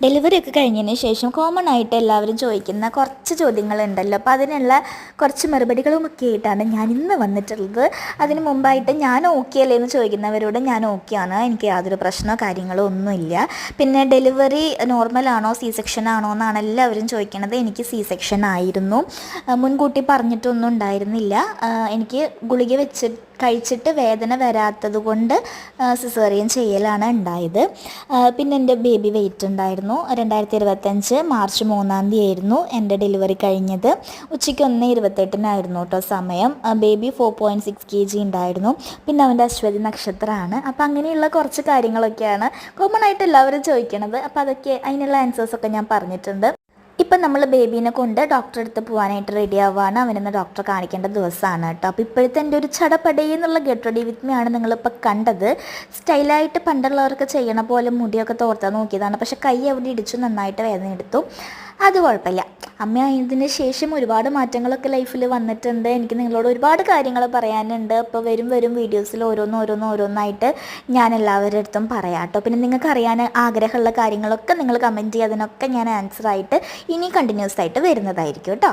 Delivery ഒക്കെ കഴിഞ്ഞതിന് ശേഷം കോമൺ ആയിട്ട് എല്ലാവരും ചോദിക്കുന്ന കുറച്ച് ചോദ്യങ്ങളുണ്ടല്ലോ. അപ്പോൾ അതിനുള്ള കുറച്ച് മറുപടികളും ഒക്കെ ആയിട്ടാണ് ഞാൻ ഇന്ന് വന്നിട്ടുള്ളത്. അതിന് മുമ്പായിട്ട് ഞാൻ ഓക്കെ അല്ലേ എന്ന് ചോദിക്കുന്നവരോട് ഞാൻ ഓക്കെയാണ്, എനിക്ക് യാതൊരു പ്രശ്നമോ കാര്യങ്ങളോ ഒന്നുമില്ല. പിന്നെ ഡെലിവറി നോർമലാണോ സി സെക്ഷൻ ആണോ എന്നാണ് എല്ലാവരും ചോദിക്കുന്നത്. എനിക്ക് സി സെക്ഷൻ ആയിരുന്നു. മുൻകൂട്ടി പറഞ്ഞിട്ടൊന്നും ഉണ്ടായിരുന്നില്ല. എനിക്ക് ഗുളിക കഴിച്ചിട്ട് വേദന വരാത്തത് കൊണ്ട് സിസേറിയൻ ചെയ്യലാണ് ഉണ്ടായത്. പിന്നെ എൻ്റെ ബേബി വെയിറ്റ് ഉണ്ടായിരുന്നു. 2025 മാർച്ച് 3 ആയിരുന്നു എൻ്റെ ഡെലിവറി കഴിഞ്ഞത്. ഉച്ചയ്ക്ക് 1:28 കേട്ടോ സമയം. ബേബി 4.6 kg ഉണ്ടായിരുന്നു. പിന്നെ അവൻ്റെ അശ്വതി നക്ഷത്രമാണ്. അപ്പോൾ അങ്ങനെയുള്ള കുറച്ച് കാര്യങ്ങളൊക്കെയാണ് കോമൺ ആയിട്ട് എല്ലാവരും ചോദിക്കണത്. അപ്പോൾ അതൊക്കെ അതിനുള്ള ആൻസേഴ്സൊക്കെ ഞാൻ പറഞ്ഞിട്ടുണ്ട്. ഇപ്പം നമ്മൾ ബേബീനെ കൊണ്ട് ഡോക്ടറെ അടുത്ത് പോകാനായിട്ട് റെഡി ആവുകയാണ്. അവനെന്ന് ഡോക്ടറെ കാണിക്കേണ്ട ദിവസമാണ് കേട്ടോ. അപ്പോൾ ഇപ്പോഴത്തെ എൻ്റെ ഒരു ചടപടയെന്നുള്ള ഗെറ്റ് റെഡി വിത്ത് മീ ആണ് നിങ്ങളിപ്പോൾ കണ്ടത്. സ്റ്റൈലായിട്ട് പണ്ടുള്ളവർക്ക് ചെയ്യണ പോലെ മുടിയൊക്കെ തോർത്താൻ നോക്കിയതാണ്. പക്ഷെ കൈ അവിടെ ഇടിച്ചു, നന്നായിട്ട് വേദന എടുത്തു. അത് കുഴപ്പമില്ല. അമ്മ ആയതിന് ശേഷം ഒരുപാട് മാറ്റങ്ങളൊക്കെ ലൈഫിൽ വന്നിട്ടുണ്ട്. എനിക്ക് നിങ്ങളോട് ഒരുപാട് കാര്യങ്ങൾ പറയാനുണ്ട്. അപ്പോൾ വരും വീഡിയോസിൽ ഓരോന്നായിട്ട് ഞാൻ എല്ലാവരുടെ അടുത്തും പറയാം കേട്ടോ. പിന്നെ നിങ്ങൾക്ക് അറിയാൻ ആഗ്രഹമുള്ള കാര്യങ്ങളൊക്കെ നിങ്ങൾ കമൻറ്റ് ചെയ്യുക. അതിനൊക്കെ ഞാൻ ആൻസറായിട്ട് ഇനി കണ്ടിന്യൂസ് ആയിട്ട് വരുന്നതായിരിക്കും കേട്ടോ.